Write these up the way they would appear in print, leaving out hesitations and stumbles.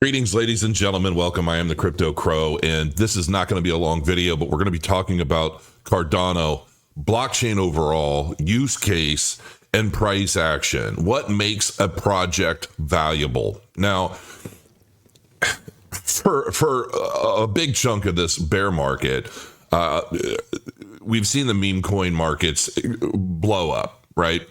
Greetings, ladies and gentlemen. Welcome. I am the Crypto Crow, and this is not going to be a long video, but we're going to be talking about Cardano, blockchain overall, use case, and price action. What makes a project valuable? Now, for a big chunk of this bear market, we've seen the meme coin markets blow up, right?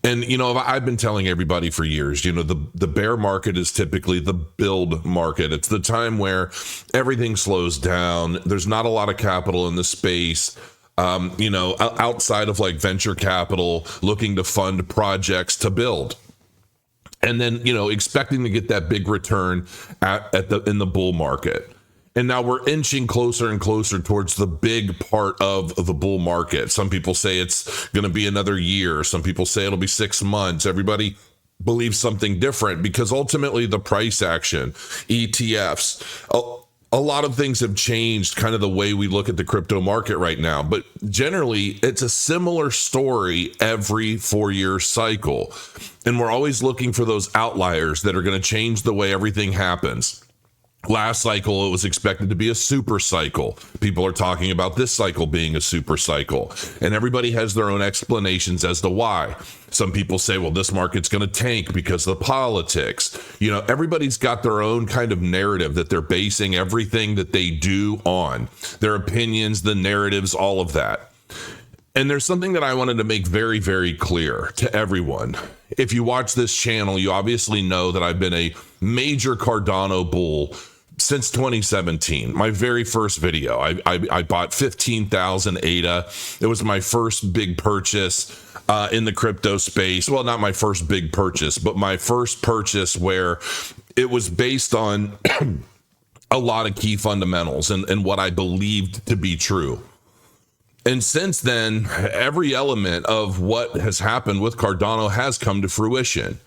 And, I've been telling everybody for years, the bear market is typically the build market. It's the time where everything slows down. There's not a lot of capital in the space, outside of like venture capital looking to fund projects to build. And then, expecting to get that big return in the bull market. And now we're inching closer and closer towards the big part of the bull market. Some people say it's going to be another year. Some people say it'll be 6 months. Everybody believes something different because ultimately the price action, ETFs, a lot of things have changed kind of the way we look at the crypto market right now. But generally, it's a similar story every 4-year cycle. And we're always looking for those outliers that are going to change the way everything happens. Last cycle, it was expected to be a super cycle. People are talking about this cycle being a super cycle, and everybody has their own explanations as to why. Some people say, well, this market's going to tank because of the politics. Everybody's got their own kind of narrative that they're basing everything that they do on. Their opinions, the narratives, all of that. And there's something that I wanted to make very, very clear to everyone. If you watch this channel, you obviously know that I've been a major Cardano bull since 2017. My very first video, I bought 15,000 ADA. It was my first big purchase in the crypto space. Well, not my first big purchase, but my first purchase where it was based on a lot of key fundamentals and what I believed to be true. And since then, every element of what has happened with Cardano has come to fruition.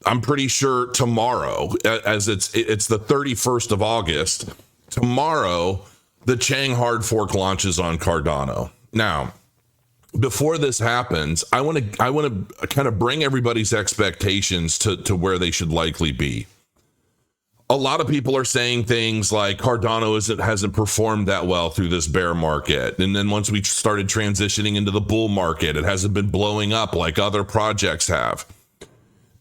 I'm pretty sure tomorrow, as it's the 31st of August, tomorrow, the Chang hard fork launches on Cardano. Now, before this happens, I want to kind of bring everybody's expectations to where they should likely be. A lot of people are saying things like Cardano hasn't performed that well through this bear market. And then once we started transitioning into the bull market, it hasn't been blowing up like other projects have.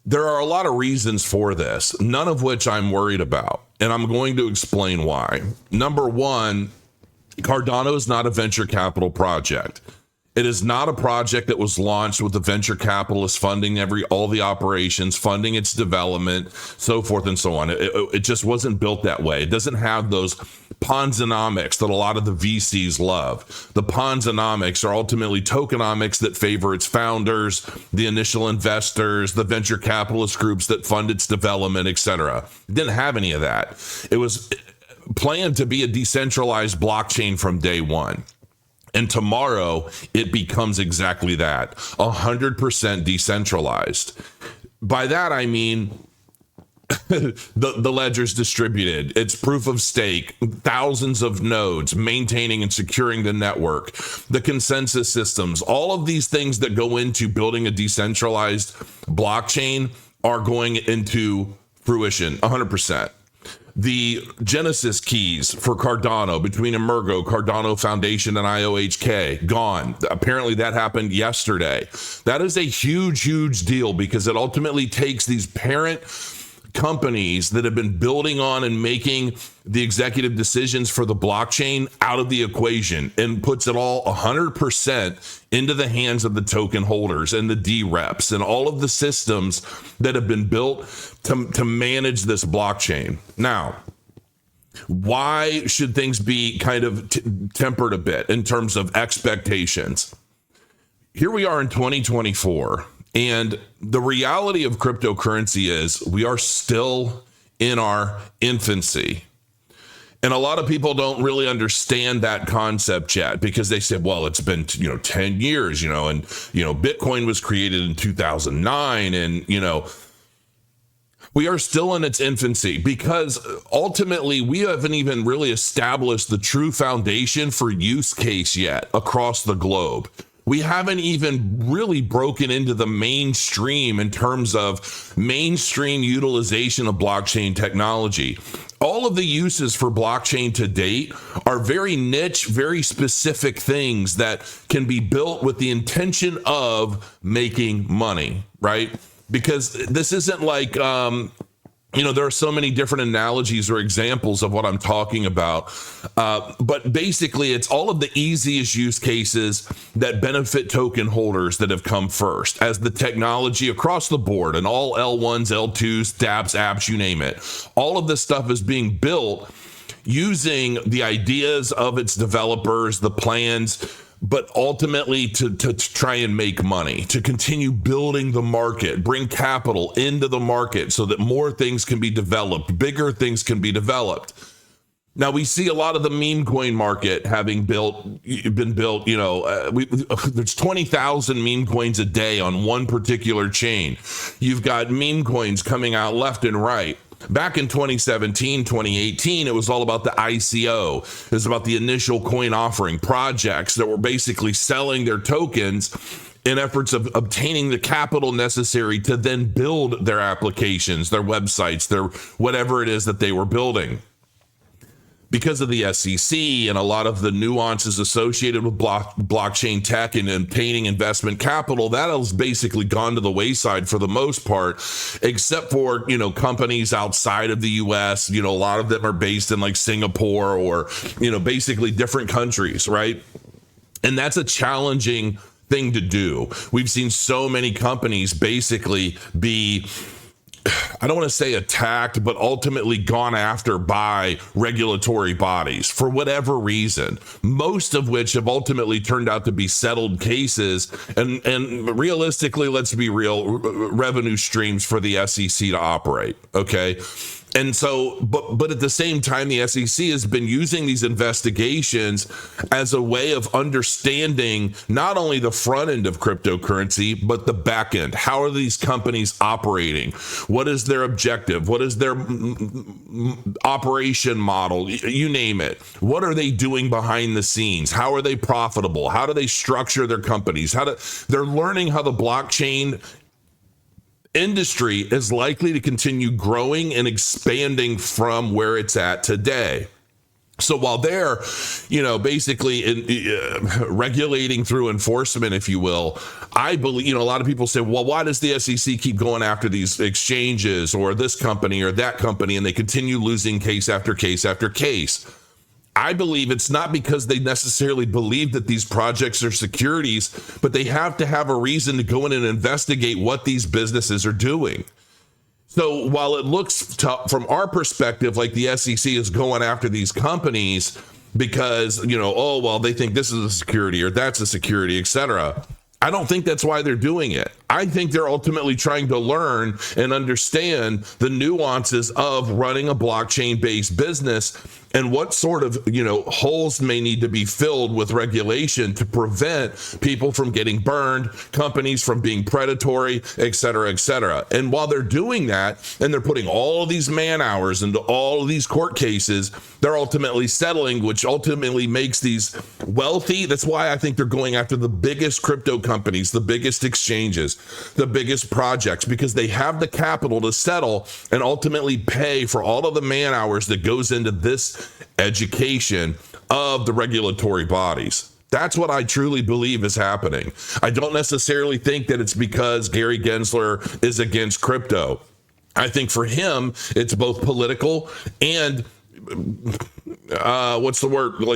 There are a lot of reasons for this, none of which I'm worried about. And I'm going to explain why. Number one, Cardano is not a venture capital project. It is not a project that was launched with the venture capitalists funding all the operations, funding its development, so forth and so on. It just wasn't built that way. It doesn't have those Ponzonomics that a lot of the VCs love. The Ponzonomics are ultimately tokenomics that favor its founders, the initial investors, the venture capitalist groups that fund its development, etc. It didn't have any of that. It was planned to be a decentralized blockchain from day one. And tomorrow, it becomes exactly that, 100% decentralized. By that, I mean the ledger's distributed. It's proof of stake, thousands of nodes, maintaining and securing the network, the consensus systems, all of these things that go into building a decentralized blockchain are going into fruition, 100%. The Genesis keys for Cardano between Emergo, Cardano Foundation, and IOHK, gone. Apparently that happened yesterday. That is a huge, huge deal because it ultimately takes these parent companies that have been building on and making the executive decisions for the blockchain out of the equation and puts it all 100% into the hands of the token holders and the D-reps and all of the systems that have been built to manage this blockchain. Now, why should things be kind of tempered a bit in terms of expectations? Here we are in 2024. And the reality of cryptocurrency is we are still in our infancy. And a lot of people don't really understand that concept yet because they said, well, it's been, 10 years, and, Bitcoin was created in 2009. And, we are still in its infancy because ultimately we haven't even really established the true foundation for use case yet across the globe. We haven't even really broken into the mainstream in terms of mainstream utilization of blockchain technology. All of the uses for blockchain to date are very niche, very specific things that can be built with the intention of making money, right? Because this isn't like, there are so many different analogies or examples of what I'm talking about. But basically, it's all of the easiest use cases that benefit token holders that have come first as the technology across the board and all L1s, L2s, dApps, apps, you name it. All of this stuff is being built using the ideas of its developers, the plans, but ultimately to try and make money, to continue building the market, bring capital into the market so that more things can be developed, bigger things can be developed. Now, we see a lot of the meme coin market having been built, there's 20,000 meme coins a day on one particular chain. You've got meme coins coming out left and right. Back in 2017, 2018, it was all about the ICO. It was about the initial coin offering projects that were basically selling their tokens in efforts of obtaining the capital necessary to then build their applications, their websites, their whatever it is that they were building. Because of the SEC and a lot of the nuances associated with blockchain tech and obtaining investment capital, that has basically gone to the wayside for the most part, except for, companies outside of the US. A lot of them are based in like Singapore or, basically different countries, right? And that's a challenging thing to do. We've seen so many companies basically be, I don't want to say attacked, but ultimately gone after by regulatory bodies for whatever reason, most of which have ultimately turned out to be settled cases and realistically, let's be real, revenue streams for the SEC to operate. Okay. And so, but at the same time, the SEC has been using these investigations as a way of understanding not only the front end of cryptocurrency, but the back end. How are these companies operating? What is their objective? What is their operation model? You name it. What are they doing behind the scenes? How are they profitable? How do they structure their companies? They're learning how the blockchain industry is likely to continue growing and expanding from where it's at today. So while they're, basically regulating through enforcement, if you will, I believe, a lot of people say, well, why does the SEC keep going after these exchanges or this company or that company? And they continue losing case after case after case. I believe it's not because they necessarily believe that these projects are securities, but they have to have a reason to go in and investigate what these businesses are doing. So while it looks from our perspective like the SEC is going after these companies because, they think this is a security or that's a security, etc., I don't think that's why they're doing it. I think they're ultimately trying to learn and understand the nuances of running a blockchain-based business and what sort of, holes may need to be filled with regulation to prevent people from getting burned, companies from being predatory, et cetera, et cetera. And while they're doing that, and they're putting all of these man hours into all of these court cases, they're ultimately settling, which ultimately makes these wealthy. That's why I think they're going after the biggest crypto companies, the biggest exchanges, the biggest projects, because they have the capital to settle and ultimately pay for all of the man hours that goes into this education of the regulatory bodies. That's what I truly believe is happening. I don't necessarily think that it's because Gary Gensler is against crypto. I think for him, it's both political and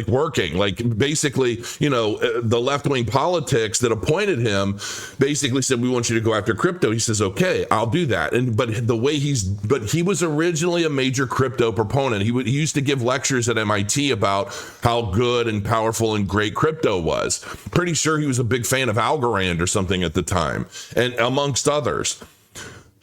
working. Like basically, the left-wing politics that appointed him basically said, we want you to go after crypto. He says, okay, I'll do that. But he was originally a major crypto proponent. He used to give lectures at MIT about how good and powerful and great crypto was. Pretty sure he was a big fan of Algorand or something at the time, and amongst others.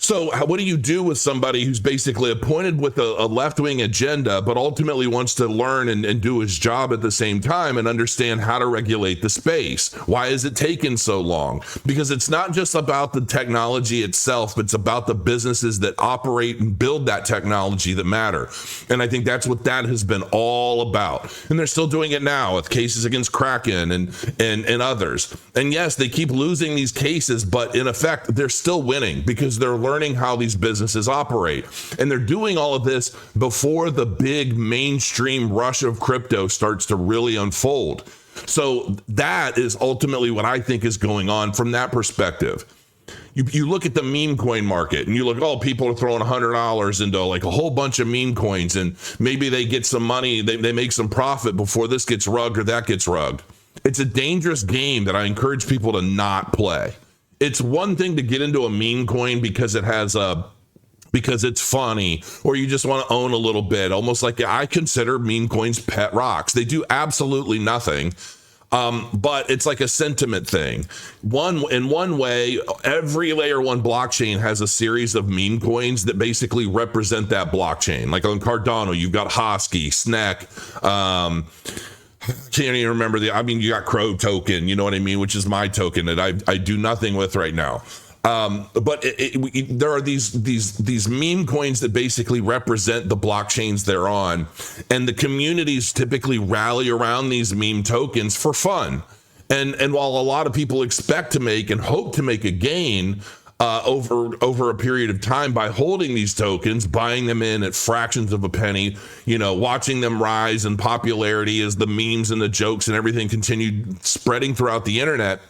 So what do you do with somebody who's basically appointed with a left-wing agenda, but ultimately wants to learn and do his job at the same time and understand how to regulate the space? Why is it taking so long? Because it's not just about the technology itself, but it's about the businesses that operate and build that technology that matter. And I think that's what that has been all about. And they're still doing it now with cases against Kraken and others. And yes, they keep losing these cases, but in effect, they're still winning because they're learning how these businesses operate. And they're doing all of this before the big mainstream rush of crypto starts to really unfold. So that is ultimately what I think is going on from that perspective. You look at the meme coin market and you look, oh, people are throwing $100 into like a whole bunch of meme coins and maybe they get some money, they make some profit before this gets rugged or that gets rugged. It's a dangerous game that I encourage people to not play. It's one thing to get into a meme coin because because it's funny, or you just want to own a little bit, almost like I consider meme coins pet rocks. They do absolutely nothing. But it's like a sentiment thing. In one way, every layer one blockchain has a series of meme coins that basically represent that blockchain. Like on Cardano, you've got Hosky, Snek, can't even remember you got Crow token, you know what I mean, which is my token that I do nothing with right now. But there are these meme coins that basically represent the blockchains they're on, and the communities typically rally around these meme tokens for fun. And while a lot of people expect to make and hope to make a gain over a period of time by holding these tokens, buying them in at fractions of a penny, watching them rise in popularity as the memes and the jokes and everything continued spreading throughout the internet.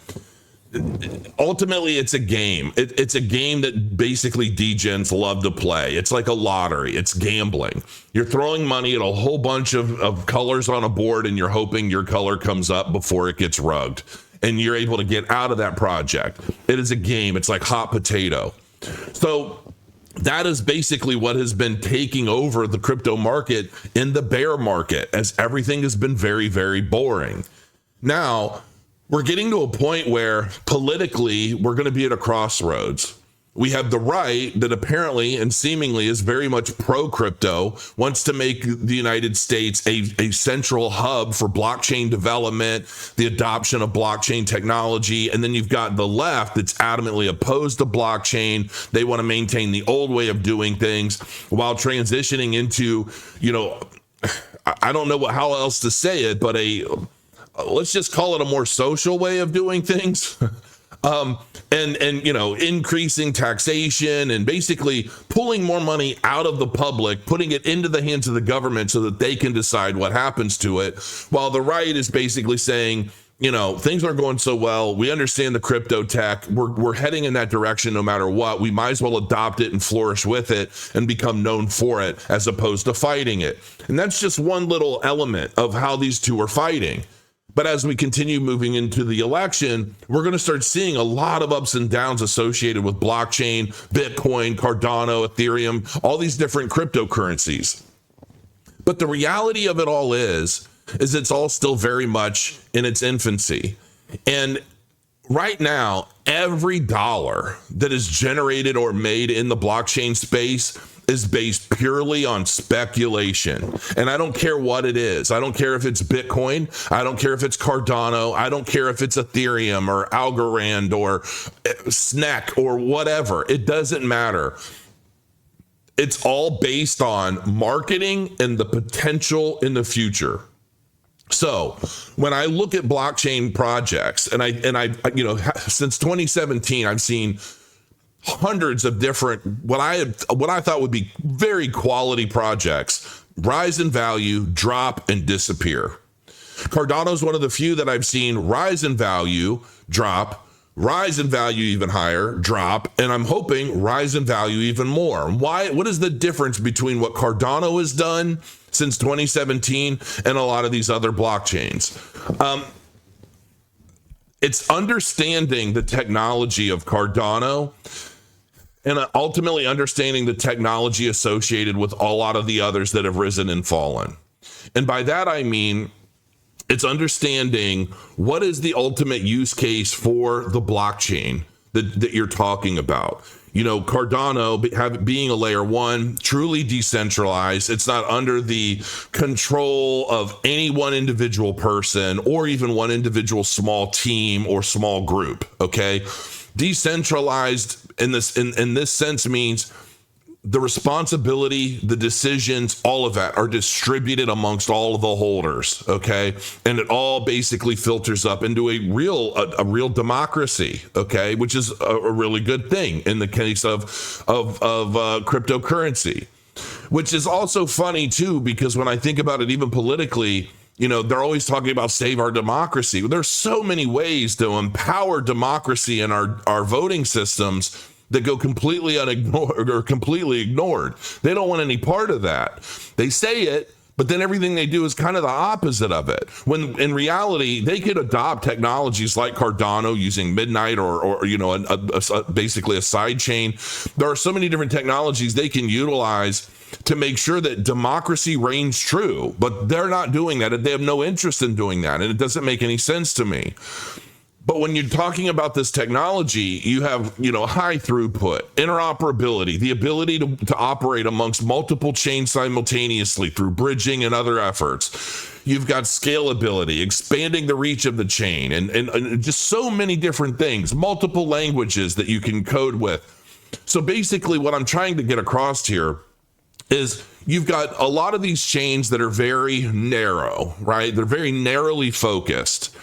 Ultimately, it's a game. It's a game that basically degens love to play. It's like a lottery. It's gambling. You're throwing money at a whole bunch of colors on a board and you're hoping your color comes up before it gets rugged. And you're able to get out of that project. It is a game. It's like hot potato. So that is basically what has been taking over the crypto market in the bear market, as everything has been very, very boring. Now, we're getting to a point where politically we're going to be at a crossroads. We have the right that apparently and seemingly is very much pro-crypto, wants to make the United States a central hub for blockchain development, the adoption of blockchain technology. And then you've got the left that's adamantly opposed to blockchain. They want to maintain the old way of doing things while transitioning into, I don't know how else to say it, but let's just call it a more social way of doing things. And increasing taxation and basically pulling more money out of the public, putting it into the hands of the government so that they can decide what happens to it, while the right is basically saying, things aren't going so well. We understand the crypto tech. We're heading in that direction no matter what. We might as well adopt it and flourish with it and become known for it as opposed to fighting it. And that's just one little element of how these two are fighting. But as we continue moving into the election, we're going to start seeing a lot of ups and downs associated with blockchain, Bitcoin, Cardano, Ethereum, all these different cryptocurrencies. But the reality of it all is it's all still very much in its infancy. And right now, every dollar that is generated or made in the blockchain space is based purely on speculation. And I don't care what it is. I don't care if it's Bitcoin. I don't care if it's Cardano. I don't care if it's Ethereum or Algorand or Snek or whatever. It doesn't matter. It's all based on marketing and the potential in the future. So when I look at blockchain projects, and I since 2017, I've seen hundreds of different what I thought would be very quality projects rise in value, drop, and disappear. Cardano is one of the few that I've seen rise in value, drop, rise in value even higher, drop, and I'm hoping rise in value even more. Why? What is the difference between what Cardano has done since 2017 and a lot of these other blockchains? It's understanding the technology of Cardano and ultimately understanding the technology associated with a lot of the others that have risen and fallen. And by that, I mean, it's understanding what is the ultimate use case for the blockchain that you're talking about. Cardano being a layer one, truly decentralized. It's not under the control of any one individual person or even one individual small team or small group. Okay. Decentralized in this sense means the responsibility, the decisions, all of that are distributed amongst all of the holders, okay? And it all basically filters up into a real democracy, okay? Which is a really good thing in the case of cryptocurrency, which is also funny too, because when I think about it, even politically, they're always talking about save our democracy. There's so many ways to empower democracy in our voting systems that go completely unignored or completely ignored. They don't want any part of that. They say it, but then everything they do is kind of the opposite of it. When in reality, they could adopt technologies like Cardano using Midnight or basically a side chain. There are so many different technologies they can utilize to make sure that democracy reigns true, but they're not doing that. They have no interest in doing that, and it doesn't make any sense to me. But when you're talking about this technology, you have, high throughput, interoperability, the ability to operate amongst multiple chains simultaneously through bridging and other efforts. You've got scalability, expanding the reach of the chain, and just so many different things, multiple languages that you can code with. So basically what I'm trying to get across here is you've got a lot of these chains that are very narrow, right? They're very narrowly focused.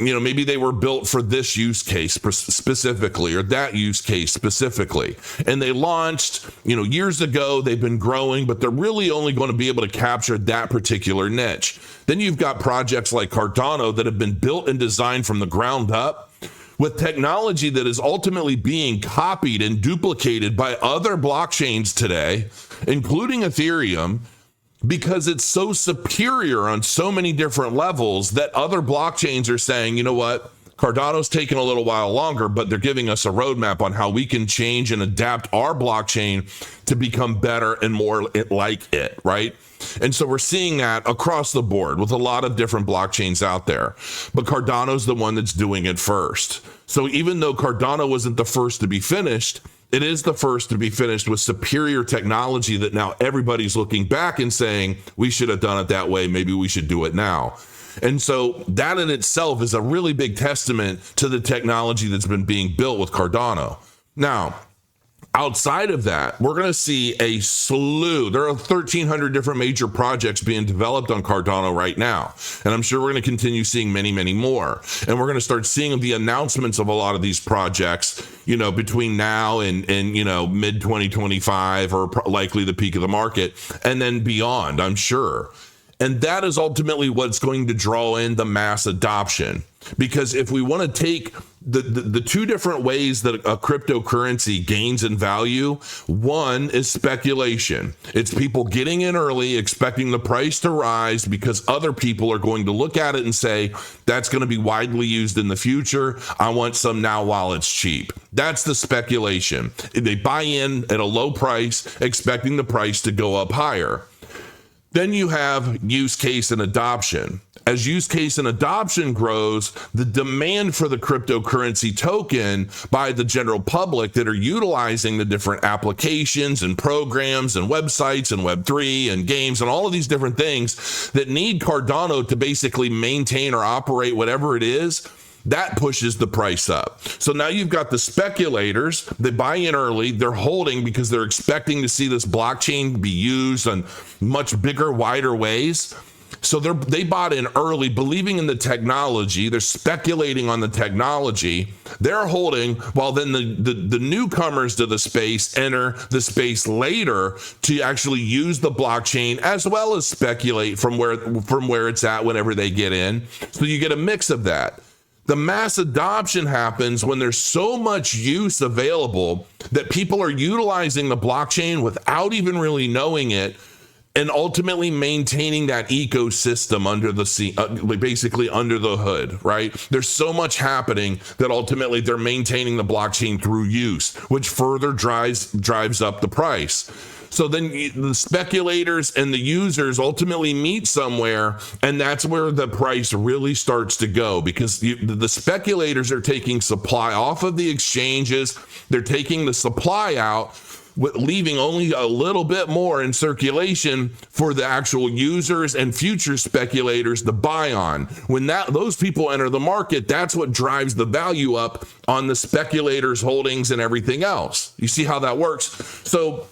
Maybe they were built for this use case specifically or that use case specifically. And they launched, years ago. They've been growing, but they're really only going to be able to capture that particular niche. Then you've got projects like Cardano that have been built and designed from the ground up with technology that is ultimately being copied and duplicated by other blockchains today, including Ethereum, because it's so superior on so many different levels that other blockchains are saying, you know what, Cardano's taken a little while longer, but they're giving us a roadmap on how we can change and adapt our blockchain to become better and more like it, right? And so we're seeing that across the board with a lot of different blockchains out there. But Cardano's the one that's doing it first. So even though Cardano wasn't the first to be finished, it is the first to be finished with superior technology that now everybody's looking back and saying, we should have done it that way. Maybe we should do it now. And so that in itself is a really big testament to the technology that's been being built with Cardano. Now, outside of that, we're going to see a slew. There are 1,300 different major projects being developed on Cardano right now. And I'm sure we're going to continue seeing many, many more. And we're going to start seeing the announcements of a lot of these projects, between now and mid 2025 or likely the peak of the market and then beyond, I'm sure. And that is ultimately what's going to draw in the mass adoption. Because if we want to take the two different ways that a cryptocurrency gains in value, one is speculation. It's people getting in early, expecting the price to rise because other people are going to look at it and say, that's going to be widely used in the future. I want some now while it's cheap. That's the speculation. They buy in at a low price, expecting the price to go up higher. Then you have use case and adoption. As use case and adoption grows, the demand for the cryptocurrency token by the general public that are utilizing the different applications and programs and websites and Web3 and games and all of these different things that need Cardano to basically maintain or operate whatever it is, that pushes the price up. So now you've got the speculators that buy in early. They're holding because they're expecting to see this blockchain be used in much bigger, wider ways. So they bought in early, believing in the technology. They're speculating on the technology. They're holding, while then the newcomers to the space enter the space later to actually use the blockchain as well as speculate from where it's at whenever they get in. So you get a mix of that. The mass adoption happens when there's so much use available that people are utilizing the blockchain without even really knowing it, and ultimately maintaining that ecosystem under the basically under the hood, right? There's so much happening that ultimately they're maintaining the blockchain through use, which further drives up the price. So then the speculators and the users ultimately meet somewhere, and that's where the price really starts to go, because the speculators are taking supply off of the exchanges. They're taking the supply out, leaving only a little bit more in circulation for the actual users and future speculators to buy on. When those people enter the market, that's what drives the value up on the speculators' holdings and everything else. You see how that works? So,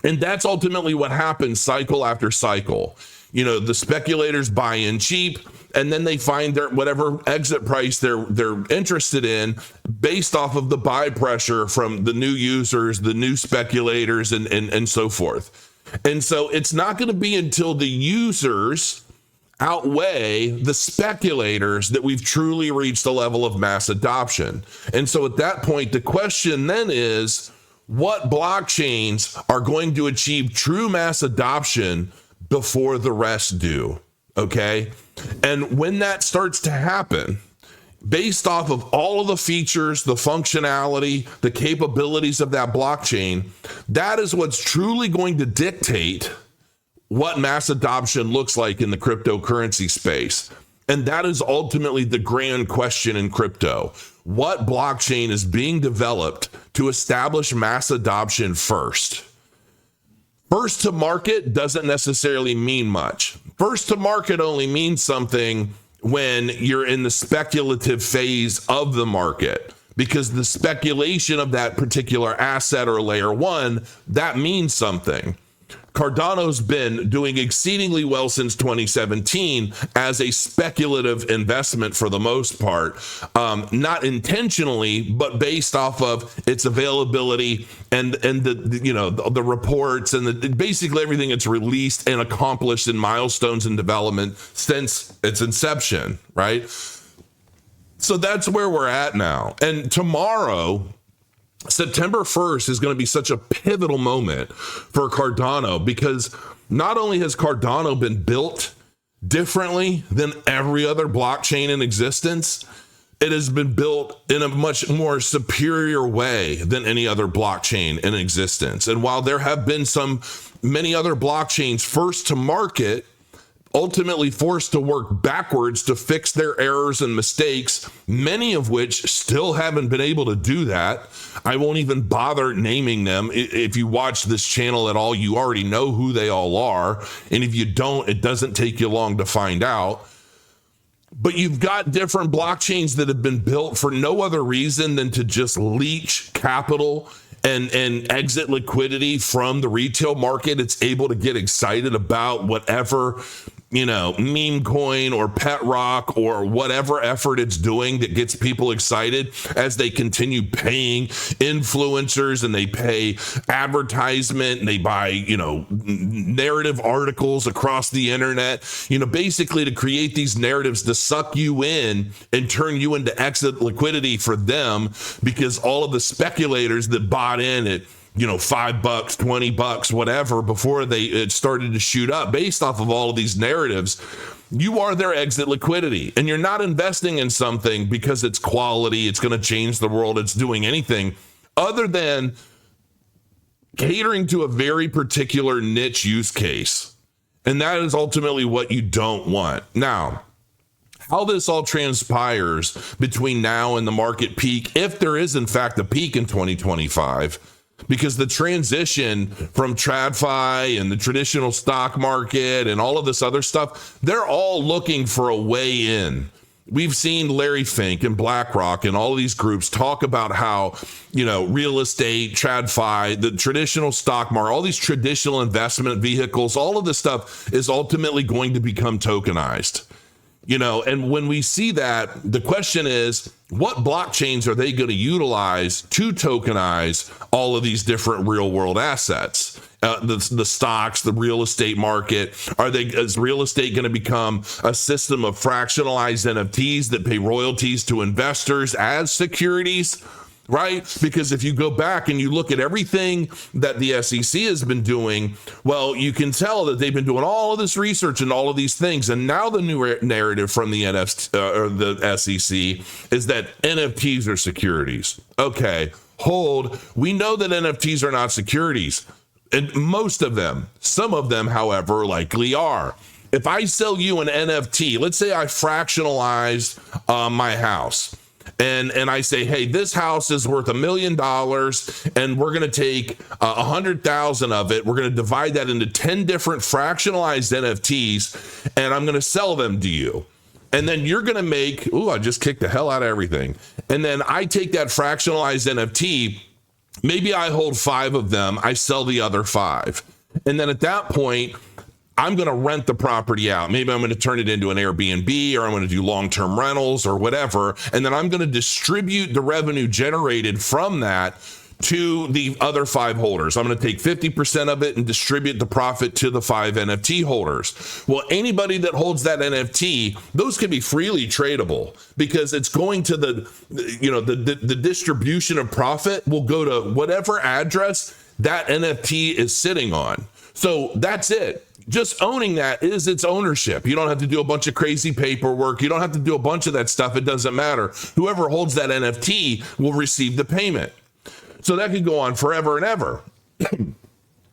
and that's ultimately what happens cycle after cycle. You know, the speculators buy in cheap, and then they find their whatever exit price they're interested in based off of the buy pressure from the new users, the new speculators, and so forth. And so it's not going to be until the users outweigh the speculators that we've truly reached a level of mass adoption. And so at that point, the question then is, what blockchains are going to achieve true mass adoption before the rest do? Okay. And when that starts to happen, based off of all of the features, the functionality, the capabilities of that blockchain, that is what's truly going to dictate what mass adoption looks like in the cryptocurrency space. And that is ultimately the grand question in crypto. What blockchain is being developed to establish mass adoption first? First to market doesn't necessarily mean much. First to market only means something when you're in the speculative phase of the market, because the speculation of that particular asset or layer one, that means something. Cardano's been doing exceedingly well since 2017 as a speculative investment for the most part, not intentionally, but based off of its availability and the reports and basically everything it's released and accomplished in milestones in development since its inception, right? So that's where we're at now. And tomorrow, September 1st is going to be such a pivotal moment for Cardano, because not only has Cardano been built differently than every other blockchain in existence, it has been built in a much more superior way than any other blockchain in existence. And while there have been many other blockchains first to market, ultimately forced to work backwards to fix their errors and mistakes, many of which still haven't been able to do that. I won't even bother naming them. If you watch this channel at all, you already know who they all are. And if you don't, it doesn't take you long to find out. But you've got different blockchains that have been built for no other reason than to just leech capital and exit liquidity from the retail market. It's able to get excited about whatever, meme coin or pet rock or whatever effort it's doing that gets people excited as they continue paying influencers and they pay advertisement and they buy, narrative articles across the internet, basically to create these narratives to suck you in and turn you into exit liquidity for them, because all of the speculators that bought in at $5, $20, whatever, before it started to shoot up based off of all of these narratives, you are their exit liquidity. And you're not investing in something because it's quality, it's going to change the world, it's doing anything other than catering to a very particular niche use case. And that is ultimately what you don't want. Now, how this all transpires between now and the market peak, if there is in fact a peak in 2025, because the transition from TradFi and the traditional stock market and all of this other stuff, they're all looking for a way in. We've seen Larry Fink and BlackRock and all of these groups talk about how, real estate, TradFi, the traditional stock market, all these traditional investment vehicles, all of this stuff is ultimately going to become tokenized. And when we see that, the question is, what blockchains are they going to utilize to tokenize all of these different real world assets? The stocks, the real estate market, is real estate going to become a system of fractionalized NFTs that pay royalties to investors as securities? Right? Because if you go back and you look at everything that the SEC has been doing, well, you can tell that they've been doing all of this research and all of these things. And now the new narrative from the the SEC is that NFTs are securities. Okay, hold. We know that NFTs are not securities. And most of them, some of them, however, likely are. If I sell you an NFT, let's say I fractionalized my house. And I say, hey, this house is worth $1 million, and we're going to take 100,000 of it. We're going to divide that into 10 different fractionalized NFTs, and I'm going to sell them to you. And then you're going to make, I just kicked the hell out of everything. And then I take that fractionalized NFT. Maybe I hold 5 of them. I sell the other 5. And then at that point, I'm going to rent the property out. Maybe I'm going to turn it into an Airbnb, or I'm going to do long-term rentals or whatever. And then I'm going to distribute the revenue generated from that to the other 5 holders. I'm going to take 50% of it and distribute the profit to the 5 NFT holders. Well, anybody that holds that NFT, those can be freely tradable, because it's going to the distribution of profit will go to whatever address that NFT is sitting on. So that's it. Just owning that is its ownership. You don't have to do a bunch of crazy paperwork. You don't have to do a bunch of that stuff. It doesn't matter. Whoever holds that NFT will receive the payment. So that could go on forever and ever.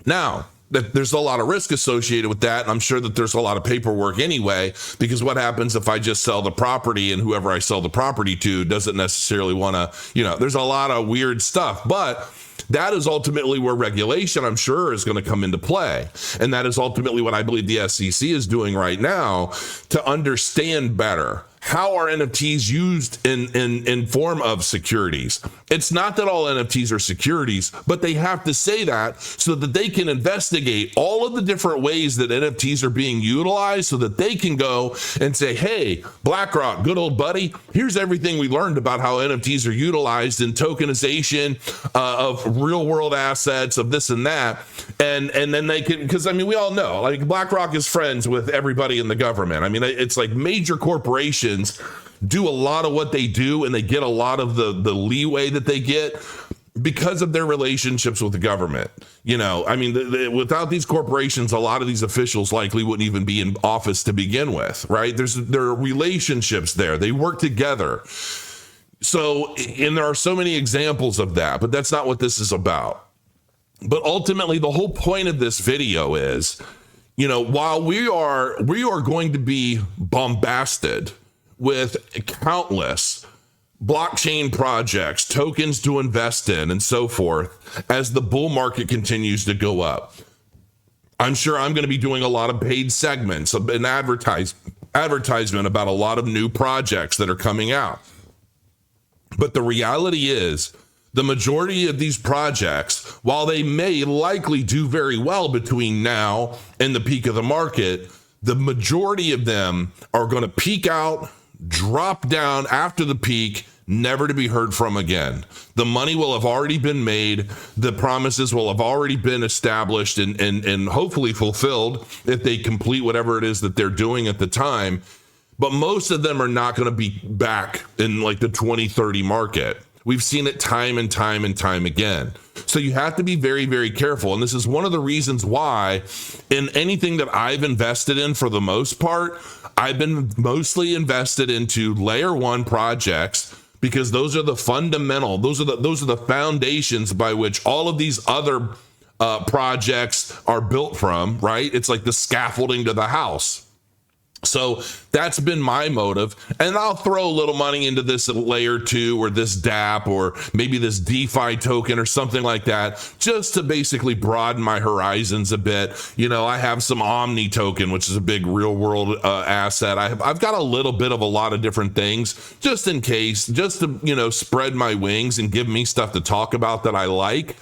Now, there's a lot of risk associated with that. And I'm sure that there's a lot of paperwork anyway, because what happens if I just sell the property and whoever I sell the property to doesn't necessarily want to, there's a lot of weird stuff. But that is ultimately where regulation, I'm sure, is going to come into play. And that is ultimately what I believe the SEC is doing right now, to understand better how are NFTs used in form of securities. It's not that all NFTs are securities, but they have to say that so that they can investigate all of the different ways that NFTs are being utilized, so that they can go and say, hey, BlackRock, good old buddy, here's everything we learned about how NFTs are utilized in tokenization of real world assets, of this and that. And then they can, because we all know, like, BlackRock is friends with everybody in the government. It's like major corporations do a lot of what they do, and they get a lot of the leeway that they get because of their relationships with the government. Without these corporations, a lot of these officials likely wouldn't even be in office to begin with, right? There are relationships there. They work together. So, and there are so many examples of that, but that's not what this is about. But ultimately, the whole point of this video is, while we are going to be bombarded with countless blockchain projects, tokens to invest in, and so forth, as the bull market continues to go up, I'm sure I'm going to be doing a lot of paid segments, an advertisement about a lot of new projects that are coming out. But the reality is, the majority of these projects, while they may likely do very well between now and the peak of the market, the majority of them are going to peak out, drop down after the peak, never to be heard from again. The money will have already been made. The promises will have already been established and hopefully fulfilled if they complete whatever it is that they're doing at the time. But most of them are not going to be back in like the 2030 market. We've seen it time and time and time again. So you have to be very, very careful. And this is one of the reasons why in anything that I've invested in, for the most part, I've been mostly invested into layer 1 projects, because those are the fundamental, those are the foundations by which all of these other projects are built from, right? It's like the scaffolding to the house. So that's been my motive. And I'll throw a little money into this layer 2 or this DApp or maybe this DeFi token or something like that, just to basically broaden my horizons a bit. I have some Omni token, which is a big real world asset. I've got a little bit of a lot of different things just in case, just to, spread my wings and give me stuff to talk about that I like.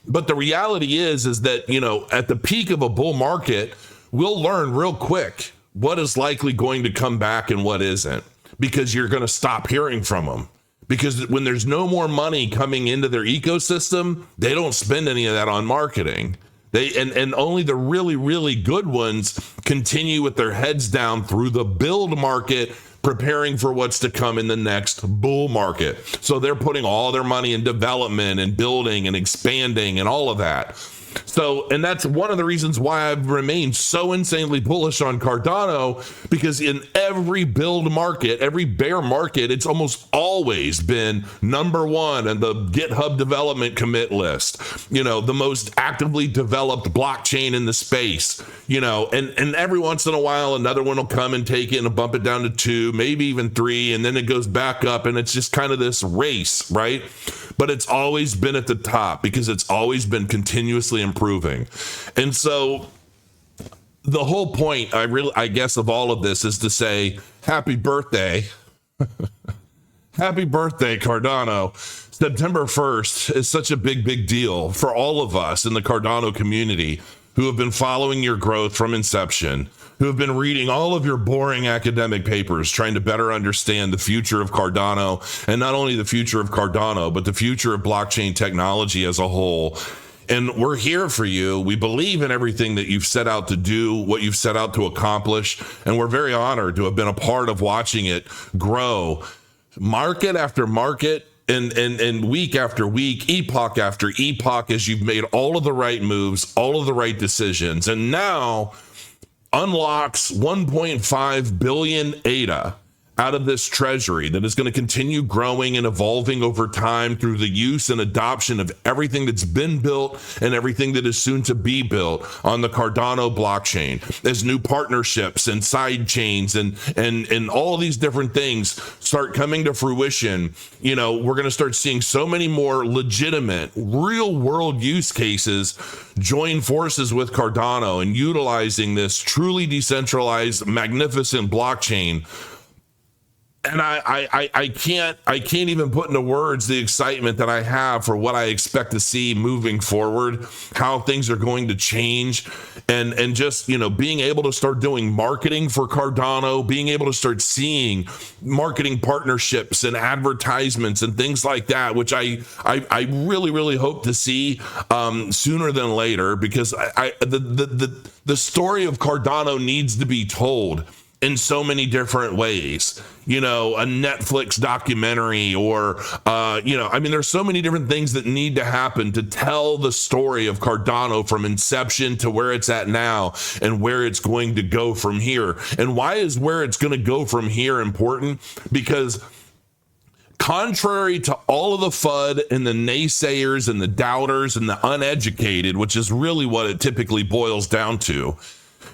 But the reality is that, at the peak of a bull market, we'll learn real quick what is likely going to come back and what isn't, because you're going to stop hearing from them. Because when there's no more money coming into their ecosystem, they don't spend any of that on marketing. And only the really, really good ones continue with their heads down through the build market, preparing for what's to come in the next bull market. So they're putting all their money in development and building and expanding and all of that. So, and that's one of the reasons why I've remained so insanely bullish on Cardano, because in every build market, every bear market, it's almost always been number one in the GitHub development commit list, the most actively developed blockchain in the space, and every once in a while, another one will come and take it and bump it down to 2, maybe even 3, and then it goes back up, and it's just kind of this race, right? But it's always been at the top because it's always been continuously improving. And so the whole point, I guess, of all of this is to say, happy birthday. Happy birthday, Cardano. September 1st is such a big deal for all of us in the Cardano community who have been following your growth from inception, who have been reading all of your boring academic papers, trying to better understand the future of Cardano, and not only the future of Cardano, but the future of blockchain technology as a whole. And we're here for you. We believe in everything that you've set out to do, what you've set out to accomplish, and we're very honored to have been a part of watching it grow market after market, and week after week, epoch after epoch, as you've made all of the right moves, all of the right decisions, and now unlocks 1.5 billion ADA out of this treasury that is going to continue growing and evolving over time through the use and adoption of everything that's been built and everything that is soon to be built on the Cardano blockchain, as new partnerships and side chains and all these different things start coming to fruition. We're going to start seeing so many more legitimate, real world use cases join forces with Cardano and utilizing this truly decentralized, magnificent blockchain. And I can't even put into words the excitement that I have for what I expect to see moving forward, how things are going to change, and just, being able to start doing marketing for Cardano, being able to start seeing marketing partnerships and advertisements and things like that, which I really hope to see sooner than later, because the story of Cardano needs to be told in so many different ways, a Netflix documentary or, there's so many different things that need to happen to tell the story of Cardano from inception to where it's at now and where it's going to go from here. And why is where it's going to go from here important? Because contrary to all of the FUD and the naysayers and the doubters and the uneducated, which is really what it typically boils down to,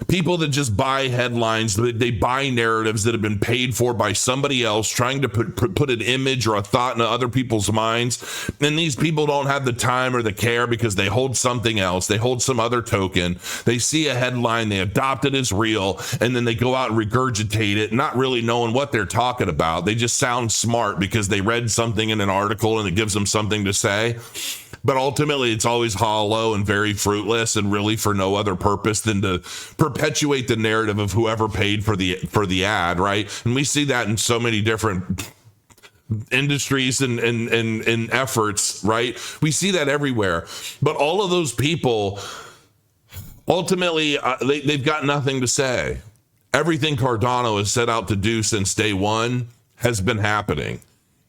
people that just buy headlines, they buy narratives that have been paid for by somebody else, trying to put an image or a thought into other people's minds. And these people don't have the time or the care because they hold something else. They hold some other token. They see a headline, they adopt it as real, and then they go out and regurgitate it, not really knowing what they're talking about. They just sound smart because they read something in an article and it gives them something to say. But ultimately, it's always hollow and very fruitless, and really for no other purpose than to perpetuate the narrative of whoever paid for the ad, right? And we see that in so many different industries and efforts, right? We see that everywhere. But all of those people, ultimately, they've got nothing to say. Everything Cardano has set out to do since day one has been happening.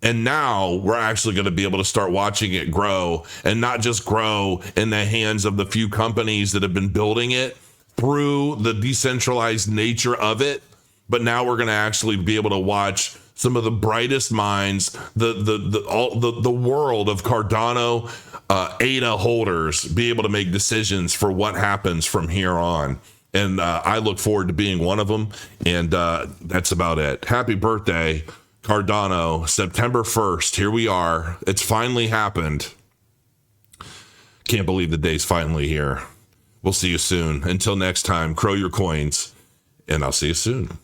And now we're actually going to be able to start watching it grow, and not just grow in the hands of the few companies that have been building it through the decentralized nature of it. But now we're going to actually be able to watch some of the brightest minds, the world of Cardano ADA holders be able to make decisions for what happens from here on. And I look forward to being one of them. And that's about it. Happy birthday, Cardano, September 1st. Here we are. It's finally happened. Can't believe the day's finally here. We'll see you soon. Until next time, crow your coins, and I'll see you soon.